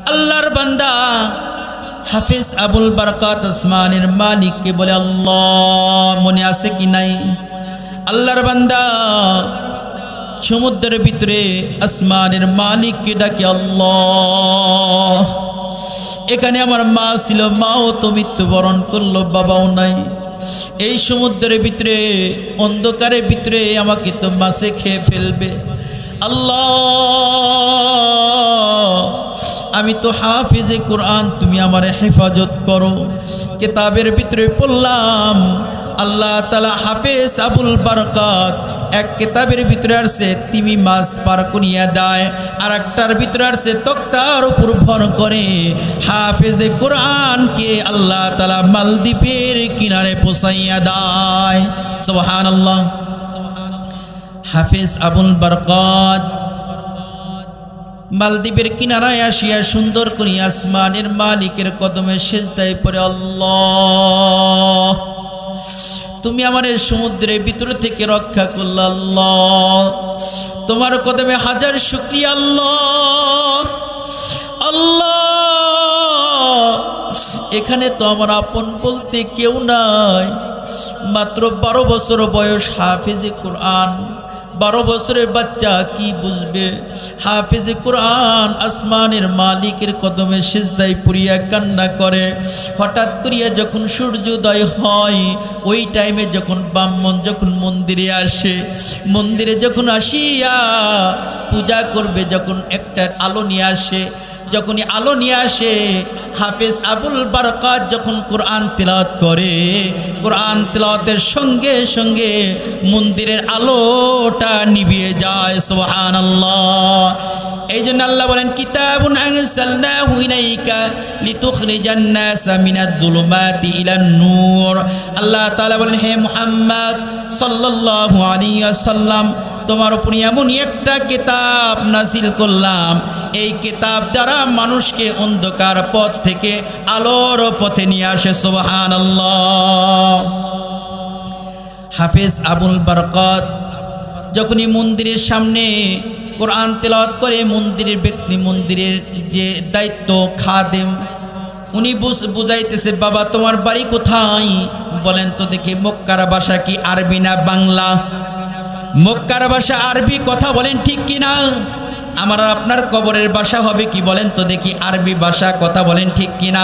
আল্লাহর বান্দা হাফেজ আবুল বারাকাত আসমানের মালিককে বলে আল্লাহ, মনে আছে কি নাই? আল্লাহর বান্দা সমুদ্রের ভিতরে আসমানের মালিককে ডাকে আল্লাহ। এখানে আমার মা ছিল, মাও তো মৃত্যুবরণ করলো, বাবাও নাই। এই সমুদ্রের ভিতরে অন্ধকারের ভিতরে আমাকে তো মাছে খেয়ে ফেলবে। আল্লাহ, আমি তো হাফিজে কোরআন, তুমি আমার হেফাজত করো। কিতাবের ভিতরে পড়লাম আল্লাহ তাআলা হাফেজ আবুল বারাকাত এক কিতাবের ভিতরে আসছে তুমি মাছ পার করিয়া দেয়, আর একটার ভিতরে আসছে তক্তার উপর ভর করে হাফেজে কোরআনকে আল্লাহ তাআলা মালদ্বীপের কিনারে পৌঁছাইয়া দেয়। সুবহানাল্লাহ। হাফেজ আবুল বারাকাত মালদ্বীপের কিনারায় আসিয়া সুন্দর করিয়া আসমানের মালিকের কদমে সিজদায় পড়ে আল্লাহ, তুমি আমার এই সমুদ্রের ভিতর থেকে রক্ষা করলে আল্লাহ, তোমার কদমে হাজার শুকরিয়া আল্লাহ। আল্লাহ, এখানে তো আমার আপন বলতে কেউ নাই, মাত্র 12 বছর বয়স হাফেজে কোরআন। 12 বছরের বাচ্চা কি বুঝবে? হাফেজে কোরআন আসমানের মালিকের কদমে সিজদায় পড়িয়া কান্না করে। হঠাৎ করিয়া যখন সূর্যোদয় হয়, ওই টাইমে যখন ব্রাহ্মণ যখন মন্দিরে আসে, মন্দিরে যখন আসিয়া পূজা করবে, যখন একটা আলো নিয়ে আসে, যখনই আলো নিয়ে আসে, হাফেজ আবুল বারাকাত যখন কোরআন তিলাওয়াত করে, কোরআন তিলাওয়াতের সঙ্গে সঙ্গে মন্দিরের আলোটা নিভিয়ে যায়। সুবহানাল্লাহ। এই জন্য আল্লাহ বলেন কিতাবুন আনজালনাহু ইলাইকা লিতুখরিজান নাসা মিনাজ যুলুমাতি ইলান নূর। আল্লাহ তাআলা বলেন, হে মুহাম্মদ সাল্লাল্লাহু আলাইহি ওয়াসাল্লাম, তোমার উপর এমন একটা কিতাব নাজিল করলাম, এই কিতাব দ্বারা মানুষকে অন্ধকার পথ থেকে আলোর পথে নিয়ে আসে। সুবহানাল্লাহ। হাফেজ আবুল বারাকাত যখনই মন্দিরের সামনে কোরআন তেলাওয়াত করে, মন্দিরের ব্যক্তি, মন্দিরের যে দায়িত্ব খাদেম, উনি বুঝাইতেছে, বাবা তোমার বাড়ি কোথায় বলেন তো দেখি। মক্কার ভাষা কি আরবি না বাংলা? মক্কার ভাষা আরবি, কথা বলেন ঠিক কিনা? আমার আপনার কবরের ভাষা হবে কি বলেন তো দেখি? আরবি ভাষা, কথা বলেন ঠিক কিনা?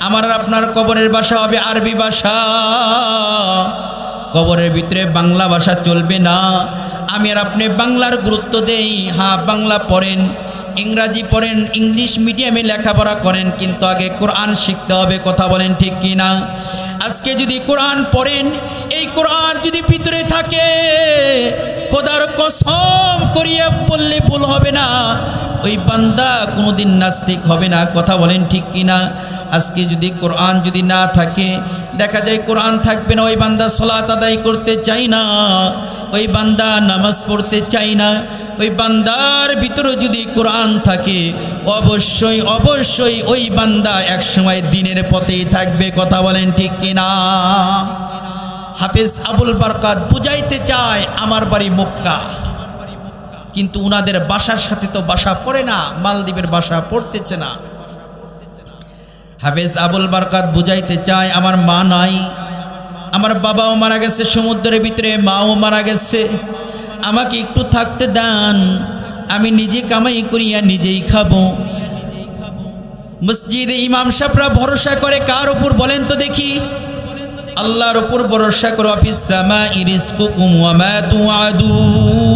আমার আপনার কবরের ভাষা হবে আরবি ভাষা। কবরের ভিতরে বাংলা ভাষা চলবে না। আমি আর আপনি বাংলার গুরুত্ব দেই, হ্যাঁ বাংলা পড়েন, ইংরাজি পড়েন, ইংলিশ মিডিয়ামে লেখাপড়া করেন, কিন্তু আগে কোরআন শিখতে হবে, কথা বলেন ঠিক কিনা? আজকে যদি কোরআন পড়েন, এই কোরআন যদি ভিতরে থাকে, খোদার কসম করিয়া বললে ভুল হবে না, ওই বান্দা কোনোদিন নাস্তিক হবে না, কথা বলেন ঠিক কিনা? আজকে যদি কোরআন যদি না থাকে, দেখা যায় কোরআন থাকবে না, ওই বান্দা সালাত আদায় করতে চাই না, ওই বান্দা নামাজ পড়তে চাই না। ওই বান্দার ভিতরে যদি কোরআন থাকে, অবশ্যই অবশ্যই ওই বান্দা একসময় দিনের পথেই থাকবে, কথা বলেন ঠিক কিনা? হাফেজ আবুল বারাকাত বুঝাইতে চায় আমার বাড়ি মক্কা, কিন্তু উনাদের ভাষার সাথে তো ভাষা পড়ে না, মালদ্বীপের ভাষা পড়তেছে না। হাফেজ আবুল বারাকাত বুঝাইতে চায় আমার মা নাই, আমার বাবাও মারা গেছে সমুদ্রের ভিতরে, মাও মারা গেছে, আমাকে একটু থাকতে দেন, আমি নিজে কামাই করিয়া নিজেই খাবো। মসজিদে ইমাম সাহেবরা ভরসা করে কার উপর বলেন তো দেখি? আল্লাহর উপর ভরসা করো। ফিস সামাই রিজকুকুম ওয়া মা তুআদুন,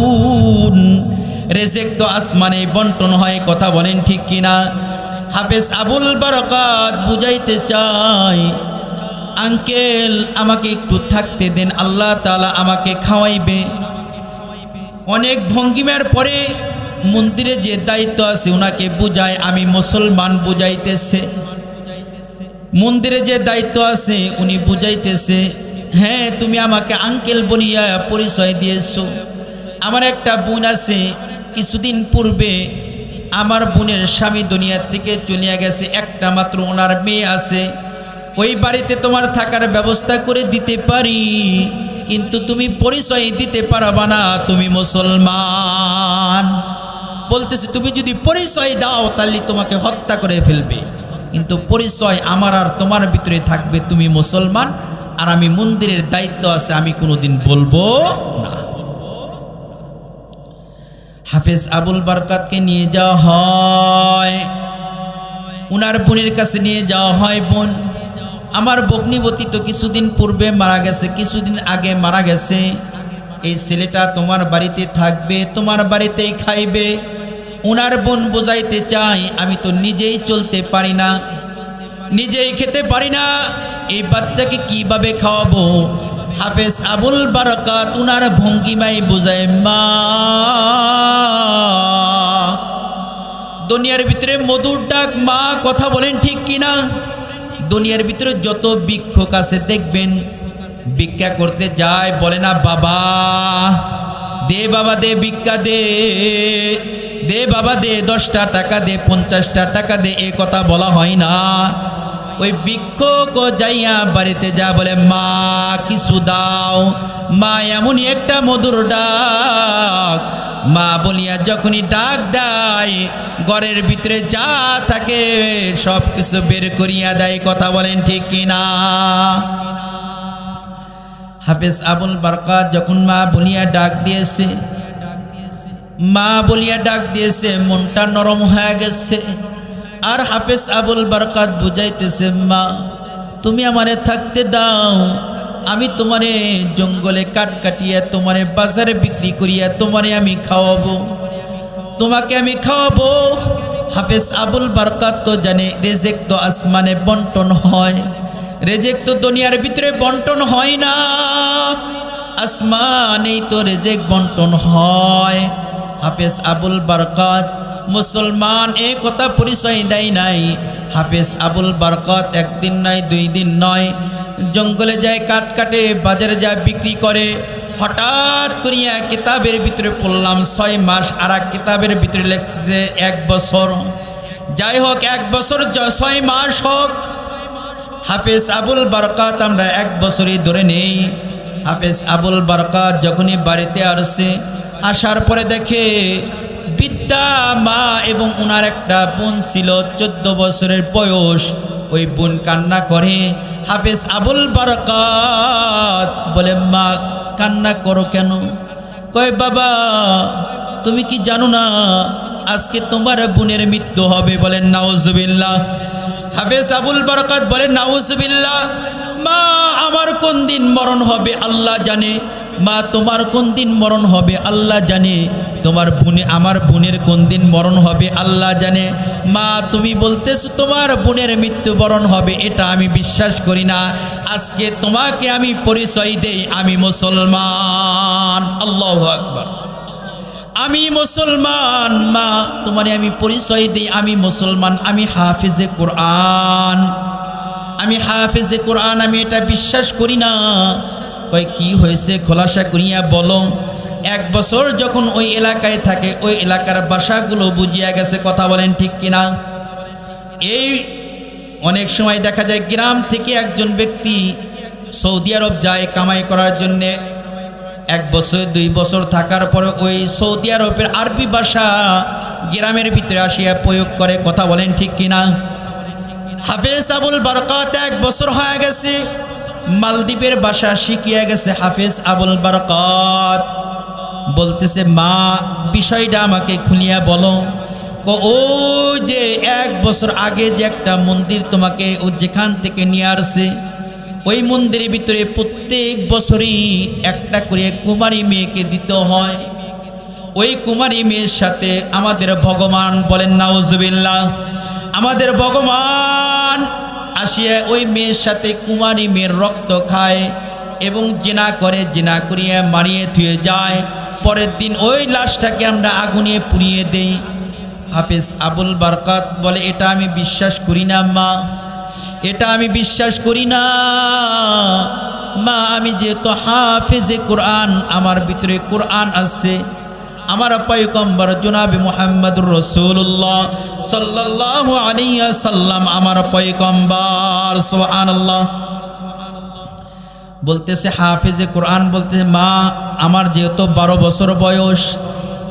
রিজিক তো আসমানে বন্টন হয়, কথা বলেন ঠিক কিনা? হাফেজ আবুল বারাকাত বুঝাইতে চায়, আঙ্কেল আমাকে একটু থাকতে দেন, আল্লাহ তাআলা আমাকে খাওয়াইবে। অনেক ভঙ্গিমার পরে মন্দিরে যে দায়িত্ব আছে ওনাকে বুঝায়, আমি মুসলমান, বুঝাইতেছে। মন্দিরে যে দায়িত্ব আছে উনি বুঝাইতেছে, হ্যাঁ তুমি আমাকে আঙ্কেল বলিয়া পরিচয় দিয়েছো। আমার একটা বোন আছে, কিছুদিন পূর্বে আমার বোনের স্বামী দুনিয়া থেকে চলিয়া গেছে, একটা মাত্র ওনার মেয়ে আছে, ওই বাড়িতে তোমার থাকার ব্যবস্থা করে দিতে পারি, কিন্তু তুমি পরিচয় দিতে পারবা না তুমি মুসলমান। বলতেছে তুমি যদি পরিচয় দাও তাহলে তোমাকে হত্যা করে ফেলবে, কিন্তু পরিচয় আমার আর তোমার ভিতরে থাকবে, তুমি মুসলমান আর আমি মন্দিরের দায়িত্ব আছে আমি কোনোদিন বলবো না। হাফেজ আবুল বারকাতকে নিয়ে যাওয়া হয়, উনার বোনের কাছে নিয়ে যাওয়া হয়। বোন, আমার ভগ্নিবতী তো কিছুদিন পূর্বে মারা গেছে, কিছুদিন আগে মারা গেছে, এই ছেলেটা তোমার বাড়িতে থাকবে, তোমার বাড়িতেই খাইবে। উনার বোন বোঝাইতে চাই আমি তো নিজেই চলতে পারি না, নিজেই খেতে পারি না, এই বাচ্চাকে কিভাবে খাওয়াবো। হাফেজ আবুল বারকাত উনার ভঙ্গিমাই বোঝায়, মা দুনিয়ার ভিতরে মধুর ডাক, মা কথা বলেন ঠিক কিনা? দুনিয়ার ভিতরে যত ভিক্ষুক আছে দেখবেন ভিক্ষা করতে যায়, বলে না বাবা দে, বাবা দে, ভিক্ষা দে, দে বাবা দে, 10টা টাকা দে, 50টা টাকা দে, এ কথা বলা হয় না। ওই ভিক্ষুক যাইয়া বাড়িতে যা বলে মা কিছু দাও, মা এমনই একটা মধুর ডাক, মা বলিয়া যখনই ডাক দেয় ঘরের ভিতরে যা থাকে সব কিছু বের করিয়া দেয়। কথা বলেন ঠিক কিনা? হাফেজ আবুল বারকাত যখন মা বলিয়া ডাক দিয়েছে, মা বলিয়া ডাক দিয়েছে, মনটা নরম হয়ে গেছে। আর হাফেজ আবুল বারকাত বুঝাইতেছে, মা তুমি আমারে থাকতে দাও, আমি তোমারে জঙ্গলে কাঠ কাটিয়া তোমারে বাজারে বিক্রি করিয়া তোমারে আমি খাওয়াবো, তোমাকে আমি খাওয়াবো। হাফেজ আবুল বারকাত তো জানে রেজেক তো আসমানে বন্টন হয়, রেজেক তো দুনিয়ার ভিতরে বন্টন হয় না, আসমানেই তো রেজেক বন্টন হয়। হাফেজ আবুল বারকাত মুসলমান এ কথা পরিচয় দেয় নাই। হাফেজ আবুল বারকাত একদিন নয়, 2 দিন নয়, জঙ্গলে যায়, কাঠ কাটে, বাজারে যায়, বিক্রি করে। হঠাৎ করিয়া কিতাবের ভিতরে পড়লাম 6 মাস, আর এক কিতাবের ভিতরে লেখছে 1 বছর। যাই হোক, 1 বছর 6 মাস হোক, হাফেজ আবুল বারকাত আমরা 1 বছরই ধরে নেই। হাফেজ আবুল বারকাত যখনই বাড়িতে আসে, আসার পরে দেখে বিদ্যা মা এবং ওনার একটা বোন ছিল 14 বছরের বয়স, ওই বোন কান্না করে। হাফেজ আবুল বারকাত বলে, মা কান্না করো কেন? কয় বাবা তুমি কি জানো না আজকে তোমার বোনের মৃত্যু হবে? বলেন নাউজুবিল্লাহ। হাফেজ আবুল বারকাত বলে, নাউজুবিল্লাহ। মা আমার কোন দিন মরণ হবে আল্লাহ জানে, মা তোমার কোন দিন মরণ হবে আল্লাহ জানে, তোমার বোনে আমার বোনের কোন দিন মরণ হবে আল্লাহ জানে। মা তুমি বলতেছো তোমার বোনের মৃত্যুবরণ হবে, এটা আমি বিশ্বাস করি না। আজকে তোমাকে আমি পরিচয় দেই, আমি মুসলমান। আল্লাহু আকবার, আমি মুসলমান। মা তোমারে আমি পরিচয় দিই, আমি মুসলমান, আমি হাফেজে কোরআন, আমি হাফেজে কোরআন, আমি এটা বিশ্বাস করি না। কয় কি হয়েছে খোলাসা করিয়া বলো। 1 বছর যখন ওই এলাকায় থাকে, ওই এলাকার ভাষাগুলো বুঝিয়া গেছে। কথা বলেন ঠিক কিনা? এই অনেক সময় দেখা যায় গ্রাম থেকে একজন ব্যক্তি সৌদি আরব যায় কামাই করার জন্যে, 1 বছর 2 বছর থাকার পরে ওই সৌদি আরবের আরবি ভাষা গ্রামের ভিতরে আসিয়া প্রয়োগ করে। কথা বলেন ঠিক কিনা? হাফেজ আবুল বারকাত 1 বছর হয়ে গেছে, মালদ্বীপের ভাষা শিখিয়া গেছে। হাফেজ আবুল বারকাত বলতেছে, মা বিষয়টা আমাকে খুলিয়া বলো। ও যে 1 বছর আগে যে একটা মন্দির তোমাকে ও যেখান থেকে নিয়ে আসছে, ওই মন্দিরের ভিতরে প্রত্যেক বছরই একটা করে কুমারী মেয়েকে দিতে হয়। ওই কুমারী মেয়ের সাথে আমাদের ভগবান, বলেন নাউজুবিল্লাহ, আমাদের ভগবান আসিয়া ওই মেয়ের সাথে কুমারী মেয়ের রক্ত খায় এবং জিনা করে, জিনা করিয়া মারিয়ে থুয়ে যায়। পরের দিন ওই লাশটাকে আমরা আগুনে পুড়িয়ে দেই। হাফেজ আবুল বারকাত বলে, এটা আমি বিশ্বাস করি না মা, এটা আমি বিশ্বাস করি না মা। আমি যেহেতু হাফেজে কোরআন, আমার ভিতরে কোরআন আছে, আমার পয়গম্বর জনাবে মুহাম্মদুর রাসূলুল্লাহ সাল্লাল্লাহু আলাইহি ওয়াসাল্লাম আমার পয়গম্বর। সুবহানাল্লাহ। বলতেছে হাফেজে কোরআন বলতেছে, মা আমার যেহেতু 12 বছর বয়স,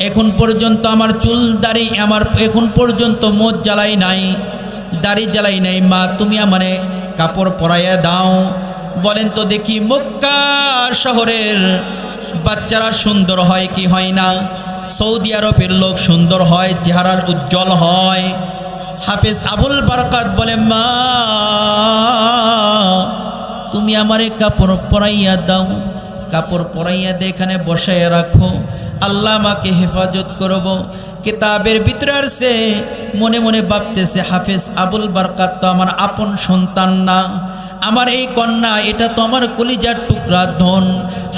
এখন পর্যন্ত আমার চুল দাড়ি আমার এখন পর্যন্ত মোজ জ্বালাই নাই, দাড়ি জ্বালাই নাই। মা তুমি আমারে কাপড় পরাইয়া দাও। বলেন তো দেখি মক্কা শহরের বাচ্চারা সুন্দর হয় কি হয় না? সৌদি আরবের লোক সুন্দর হয়, চেহারার উজ্জ্বল হয়। হাফেজ আবুল বারাকাত বলে মা তুমি আমারে কাপড় পরাইয়া দাও। কাপড় পরাইয়া দিয়ে এখানে বসাইয়া রাখো, আল্লাহ আমাকে হেফাজত করব। কিতাবের ভিতরে আসছে মনে মনে ভাবতেছে হাফেজ আবুল বারাকাত তো আমার আপন সন্তান না, আমার এই কন্যা এটা তো আমার কলিজার টুকরা ধন।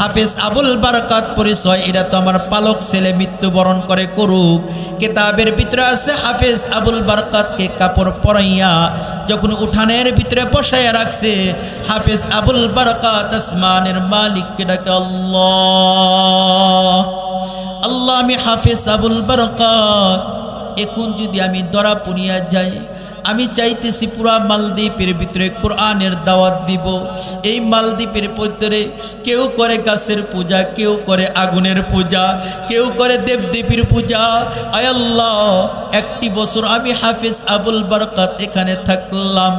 হাফেজ আবুল বারাকাত পরিচয় এটা তো আমার পালক ছেলে, মৃত্যুবরণ করে করুক। কিতাবের ভিতরে আছে হাফেজ আবুল বারাকাতকে কাপড় পরাইয়া যখন উঠানের ভিতরে বসাইয়া রাখছে, হাফেজ আবুল বারাকাত আসমানের মালিককে ডাকে আল্লাহ আল্লাহ আমি হাফেজ আবুল বারাকাত, এখন যদি আমি ধরা পড়িয়া যাই, আমি চাইতেছি পুরা মালদ্বীপের ভিতরে কোরআনের দাওয়াত দিব। এই মালদ্বীপের ভিতরে কেউ করে গাছের পূজা, কেউ করে আগুনের পূজা, কেউ করে দেবদেবীর পূজা। আয় আল্লাহ একটি বছর আমি হাফেজ আবুল বারাকাত এখানে থাকলাম,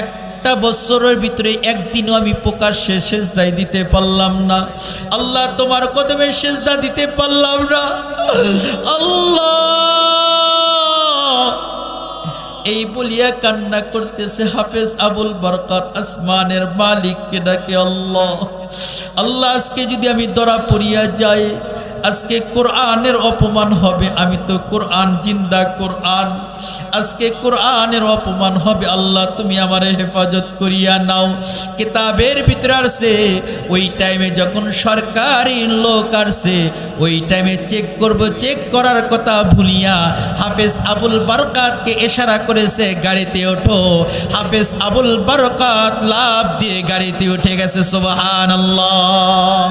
একটা বছরের ভিতরে একদিনও আমি প্রকাশ্যে সেজদায় দিতে পারলাম না। আল্লাহ তোমার কদমে সেজদা দিতে পারলাম না। আল্লাহ এই বলিয়া কান্না করতেছে হাফেজ আবুল বারাকাত আসমানের মালিককে ডাকে আল্লাহ আল্লাহ আজকে যদি আমি ধরা পড়িয়া যাই, আজকে কোরআনের অপমান হবে। আমি তো কোরআন জিন্দা কোরআন, আজকে কোরআনের অপমান হবে। আল্লাহ তুমি আমারে হেফাজত করিয়া নাও। কিতাবের ভিতরে আসছে ওই টাইমে যখন সরকারি লোক আসছে, ওই টাইমে চেক করব, চেক করার কথা ভুলিয়া হাফেজ আবুল বারাকাতকে ইশারা করেছে গাড়িতে ওঠো। হাফেজ আবুল বারাকাত লাফ দিয়ে গাড়িতে উঠে গেছে। সুবহানাল্লাহ।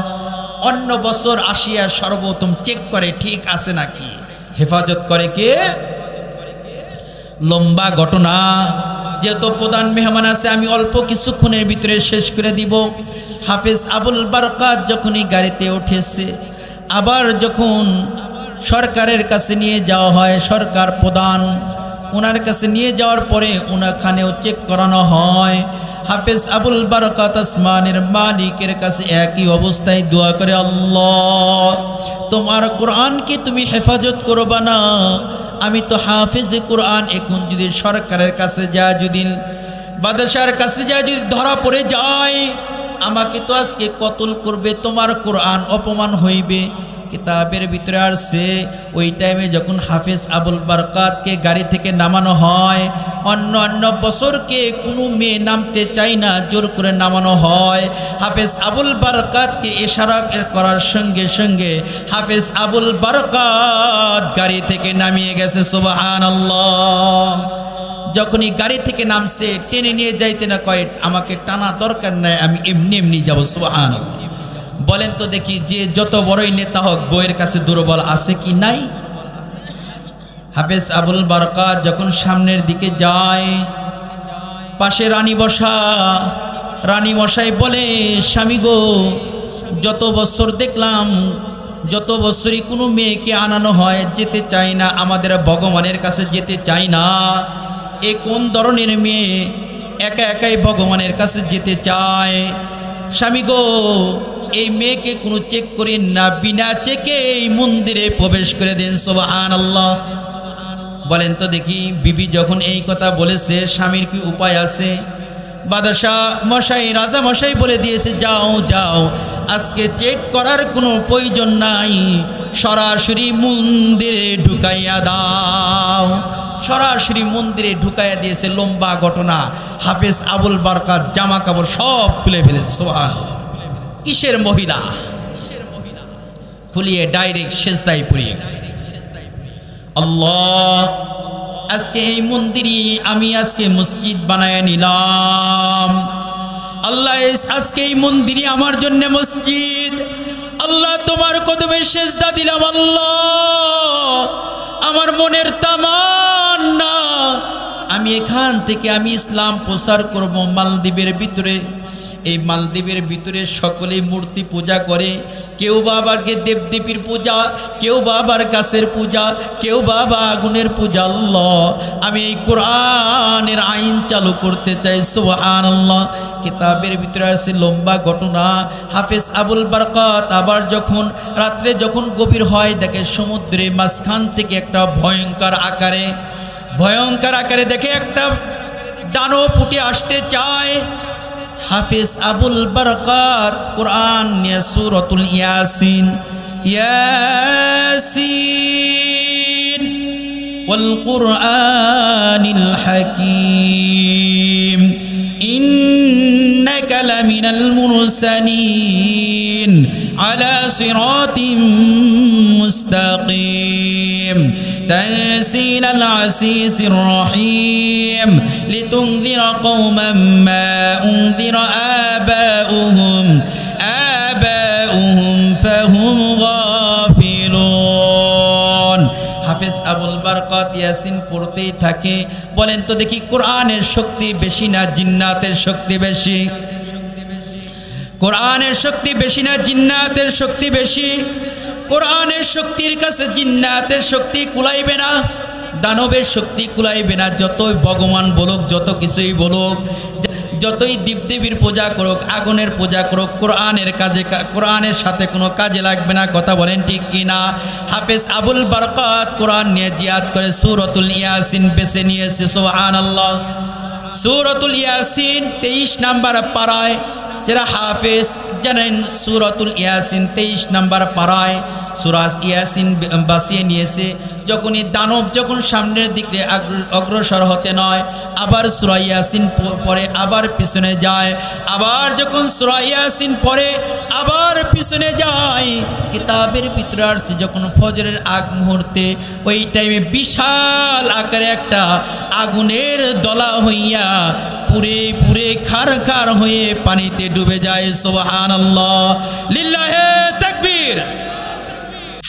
অন্য বছর আসিয়া সর্বপ্রথম চেক করে ঠিক আছে নাকি, হেফাজত করে কে? লম্বা ঘটনা, যেহেতু প্রধান মেহমান আছে আমি অল্প কিছুক্ষণের ভিতরে শেষ করে দিব। হাফেজ আবুল বারাকাত যখনই গাড়িতে উঠেছে, আবার যখন সরকারের কাছে নিয়ে যাওয়া হয়, সরকার প্রধান ওনার কাছে নিয়ে যাওয়ার পরে ওনাখানেও চেক করানো হয়। হাফেজ আবুল বারাকাত আসমানের মালিকের কাছে একই অবস্থায় দোয়া করে আল্লাহ তোমার কোরআনকে তুমি হেফাজত করবা না? আমি তো হাফেজে কোরআন, এখন যদি সরকারের কাছে যায়, যদি বাদশার কাছে যায়, যদি ধরা পড়ে যায়, আমাকে তো আজকে কতল করবে, তোমার কোরআন অপমান হইবে। কিতাবের ভিতরে আসছে ওই টাইমে যখন হাফেজ আবুল বারাকাতকে গাড়ি থেকে নামানো হয়, অন্য বছরকে কোনো মেয়ে নামতে চায় না, জোর করে নামানো হয়। হাফেজ আবুল বারাকাতকে ইশারা করার সঙ্গে সঙ্গে হাফেজ আবুল বারাকাত গাড়ি থেকে নামিয়ে গেছে। সুবহানাল্লাহ। যখনই গাড়ি থেকে নামছে, টেনে নিয়ে যাইতে না কয় আমাকে টানা দরকার নাই, আমি এমনি এমনি যাবো। সুবহানাল্লাহ। বলেন তো দেখি, যে যত বড়ই নেতা হোক বইয়ের কাছে দুর্বল আছে কি নাই? হাফেজ আবুল বারাকাত যখন সামনের দিকে যায়, পাশে রানী বসা। রানী মশাই বলে স্বামী গো, যত বছর দেখলাম, যত বছরই কোনো মেয়েকে আনানো হয় যেতে চায় না, আমাদের ভগবানের কাছে যেতে চায় না। এ কোন ধরনের মেয়ে একা একাই ভগবানের কাছে যেতে চায়? স্বামী গো, এই মেয়েকে কোনো চেক করেন না, বিনা চেকে এই মন্দিরে প্রবেশ করে দেন। সুবহানাল্লাহ। বলেন তো দেখি, বিবি যখন এই কথা বলেছে, স্বামীর কি উপায় আছে? বাদশাহ মশাই, রাজা মশাই বলে দিয়েছে যাও যাও, আজকে চেক করার কোনো প্রয়োজন নাই, সরাসরি মন্দিরে ঢুকাইয়া দাও। সরাসরি মন্দিরে ঢুকাইয়া দিয়েছে। লম্বা ঘটনা। হাফেজ আবুল বারাকাত জামা কাপড় সব খুলে ফেলেছে। সুবহানাল্লাহ। কিসের মহিলা? খুলিয়ে ডাইরেক্ট সেজদায় পড়িয়ে গেছে। আল্লাহ, আজকে এই মন্দিরই আমি আজকে মসজিদ বানায় নিলাম। আল্লাহ, আজকে এই মন্দিরই আমার জন্য মসজিদ। আল্লাহ, তোমার কদমে সেজদা দিলাম। আল্লাহ, আমার মনের তামান্না, আমি এখান থেকে আমি ইসলাম প্রচার করব মালদ্বীপের ভিতরে। এই মালদ্বীপের ভিতরে সকলেই মূর্তি পূজা করে, কেউ বাবাকে দেবদেবীর পূজা, কেউ বাবার গাছের পূজা, কেউ বাবা আগুনের পূজা। আল্লাহ, আমি এই কোরআনের আইন চালু করতে চাই। সুবহানাল্লাহ। কিতাবের ভিতরে আছে লম্বা ঘটনা। হাফেজ আবুল বারকাত আবার যখন রাত্রে যখন গভীর হয় দেখে সমুদ্রের মাঝখান থেকে একটা ভয়ঙ্কর আকারে দেখে একটা দানব উঠে আসতে চায়। হাফেজ আবুল বারকাত কোরআন নিয়ে সূরাতুল ইয়াসিন ওয়াল কুরআনিল হাকীম ইন্নাকা লামিনাল মুরসালিন আলা সিরাতিম মুস্তাকিম তানসিলাল আসিসির রহিম লিতুনযিরা কওমান মা উনযিরা আবাউহুম ফাহুম গাফিলুন। হাফেজ আবুল বারকাত ইয়াসিন পড়তেই থাকে। বলেন তো দেখি, কোরআনের শক্তি বেশি না জিন্নাতের শক্তি বেশি? কোরআনের শক্তি বেশি না জিন্নাতের শক্তি বেশি? কোরআনের শক্তির কাছে জিন্নাতের শক্তি কুলাইবে না, দানবের শক্তি কুলাইবে না। যতই ভগবান বলুক, যত কিছুই বলুক, যতই দেবদেবীর পূজা করুক, আগুনের পূজা করুক, কোরআনের সাথে কোনো কাজে লাগবে না। কথা বলেন ঠিক কিনা? হাফেজ আবুল বারকাত কোরআন নিয়ে জিহাদ করে সূরাতুল ইয়াসিন বেছে নিয়েছে। সুবহানাল্লাহ। সূরাতুল ইয়াসিন 23 নম্বর পারায়, যারা হাফেজ জানেন সূরাতুল ইয়াসিন 23 নম্বর পারায় সূরা ইয়াসিন বাঁচিয়ে নিয়েছে। যখনই দানব যখন সামনের দিকে অগ্রসর হতে নয়, আবার সূরা ইয়াসিন পড়ে আবার পিছনে যায়, আবার যখন সূরা ইয়াসিন পড়ে আবার পিছনে যায়। কিতাবের ভিতরে আসছে যখন ফজরের আগ মুহূর্তে, ওই টাইমে বিশাল আকারে একটা আগুনের দলা হইয়া পুরে পুরে খার হয়ে পানিতে ডুবে যায়। সুবহানাল্লাহ, লিল্লাহে তাকবীর।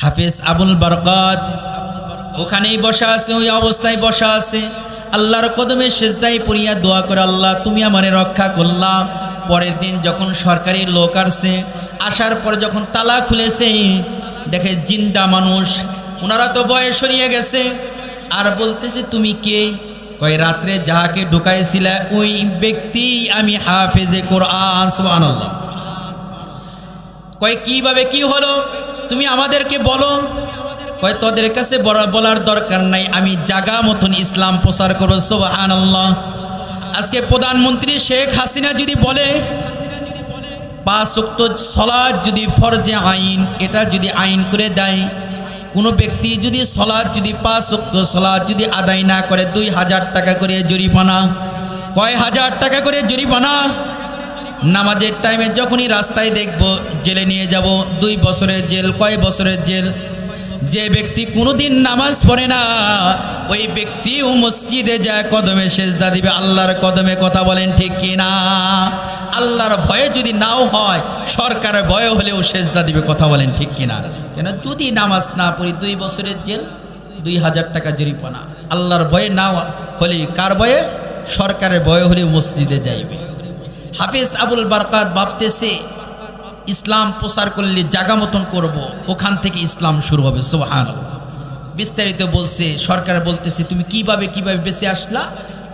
হাফেজ আবুল বারকাত ওখানেই বসা আছে, ওই অবস্থায় বসা আছে, আল্লাহর কদমে সেজদায় পড়িয়া দোয়া করে, আল্লাহ তুমি আমারে রক্ষা করলাম। পরের দিন যখন সরকারি লোক আসছে, আসার পর যখন তালা খুলেছে দেখে জিন্দা মানুষ, ওনারা তো বয়স সরিয়ে গেছে। আর বলতেছে তুমি কে? কয় রাত্রে যাহাকে ঢুকাইছিলা ওই ব্যক্তি আমি, হাফেজে কোরআন। সুবহানাল্লাহ। কয় কিভাবে কি হলো তুমি আমাদেরকে বলো। কয় তোদের কাছে বলার দরকার নাই, আমি জাগা মতন ইসলাম প্রচার করব। সুবহানাল্লাহ। আজকে প্রধানমন্ত্রী শেখ হাসিনা যদি বলে 5 ওয়াক্ত সালাত যদি ফরজে আইন, এটা যদি আইন করে দেয়, কোনো ব্যক্তি যদি সালাত যদি 5 ওয়াক্ত সালাত যদি আদায় না করে 2000 টাকা করে জরিমানা। কয় হাজার টাকা করে জরিমানা। নামাজের টাইমে যখনই রাস্তায় দেখব জেলে নিয়ে যাব, 2 বছরের জেল। কয় বছরের জেল? যে ব্যক্তি কোনোদিন নামাজ পড়ে না ওই ব্যক্তিও মসজিদে যায় কদমে সেজদা দিবে, আল্লাহর কদমে। কথা বলেন ঠিক কিনা? আল্লাহর ভয়ে যদি নাও হয়, সরকারের ভয়ে হলেও সেজদা দিবে। কথা বলেন ঠিক কিনা? কেন? যদি নামাজ না পড়ি 2 বছরের জেল, 2000 টাকা জরিমানা। আল্লাহর ভয়ে না হলে, কার ভয়ে? সরকারের ভয়ে হলেও মসজিদে যাইবে। হাফেজ আবুল বারকাত ভাবতেছে ইসলাম প্রচার করলে জাগা মতন করব, ওখান থেকে ইসলাম শুরু হবে। সুবহানাল্লাহ। বিস্তারিত বলছে, সরকার বলতেছে তুমি কিভাবে বেঁচে আসলা?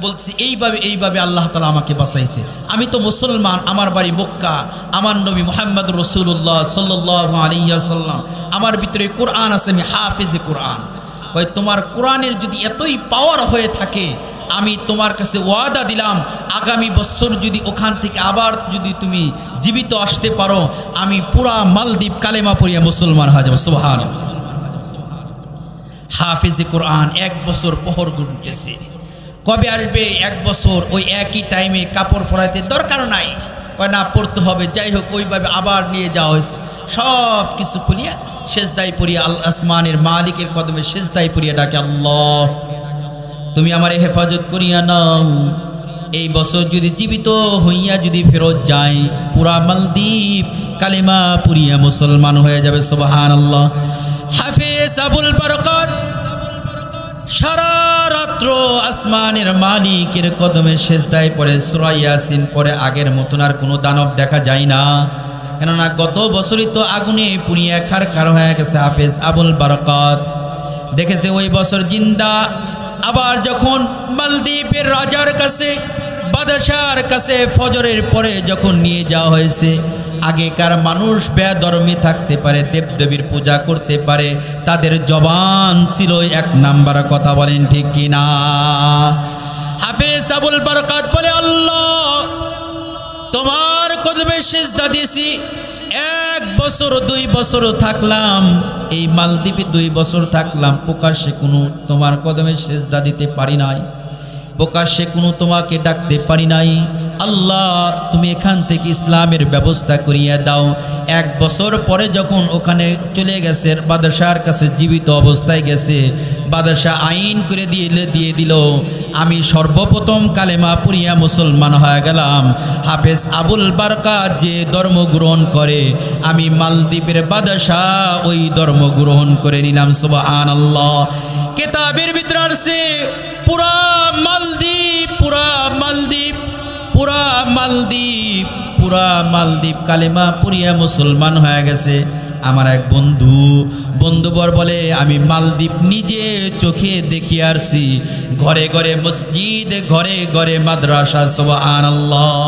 বলছে এইভাবে আল্লাহ তাআলা আমাকে বাঁচাইছে। আমি তো মুসলমান, আমার বাড়ি মক্কা, আমার নবী মুহাম্মদ রাসূলুল্লাহ সাল্লাল্লাহু আলাইহি ওয়াসাল্লাম, আমার ভিতরে কোরআন আছে, আমি হাফেজে কোরআন। হয় তোমার কোরআনের যদি এতই পাওয়ার হয়ে থাকে, আমি তোমার কাছে ওয়াদা দিলাম আগামী বছর যদি ওখান থেকে আবার যদি তুমি জীবিত আসতে পারো, আমি পুরা মালদ্বীপ কালেমা পড়িয়া মুসলমান হয়ে যাব। সুবহানাল্লাহ। হাফেজে কোরআন 1 বছর পহর গুনতেছে। কবে আসবে 1 বছর? ওই একই টাইমে কাপড় পরাইতে দরকার নাই, কয় না পড়তে হবে। যাই হোক, ওইভাবে আবার নিয়ে যাওয়া হয়েছে। সব কিছু খুলিয়া সেজদায় পড়িয়া আসমানের মালিকের কদমে সেজদায় পড়িয়া ডাকে, আল্লাহ তুমি আমারে হেফাজত করিয়া নাও। এই বছর যদি জীবিত হইয়া যদি ফেরত যায়, পুরা মালদ্বীপ কালেমা পুরিয়া মুসলমান হয়ে যাবে। সুবহানাল্লাহ। হাফেজ আবুল বারকাত সারা রাত্র আসমানের মালিকের কদমে সেজদায় পড়ে সূরা ইয়াসিন পরে আগের মতন আর কোনো দানব দেখা যায় না। কেননা গত বছরই তো আগুনে পুড়িয়ে খারখার হয়ে গেছে হাফেজ আবুল বারাকাত। দেখেছে ওই বছর জিন্দা। আবার যখন মালদ্বীপের রাজার কাছে, বাদশার কাছে ফজরের পরে যখন নিয়ে যাওয়া হয়েছে, আগেকার মানুষ বেধর্মী থাকতে পারে, দেবদেবীর পূজা করতে পারে, তাদের জবান ছিল এক নাম্বার কথা, বলেন ঠিক কিনা? হাফেজ আবুল বারাকাত বলে, আল্লাহ তোমার কদমে সিজদা দিয়েছি, 1 বছর 2 বছর থাকলাম এই মালদ্বীপে, 2 বছর থাকলাম, প্রকাশ্যে কোনো তোমার কদমে সিজদা দিতে পারি নাই, প্রকাশ্যে কোনো তোমাকে ডাকতে পারি নাই। আল্লাহ তুমি এখান থেকে ইসলামের ব্যবস্থা করিয়ে দাও। 1 বছর পরে যখন ওখানে চলে গেছে, বাদশার কাছে জীবিত অবস্থায় গেছে, বাদশাহ আইন করে দিয়ে দিল, আমি সর্বপ্রথম কালেমা পড়িয়া মুসলমান হয়ে গেলাম। হাফেজ আবুল বারাকাত যে ধর্ম গ্রহণ করে, আমি মালদ্বীপের বাদশাহ ওই ধর্ম গ্রহণ করে নিলাম। সুবহানাল্লাহ। কিতাবের ভিতরে আছে পুরা মালদ্বীপ কালেমা পড়িয়া মুসলমান হয়ে গেছে। আমার এক বন্ধুবর বলে, আমি মালদ্বীপ নিজে চোখে দেখে আসছি, ঘরে ঘরে মসজিদ, ঘরে ঘরে মাদ্রাসা। সুবহানাল্লাহ।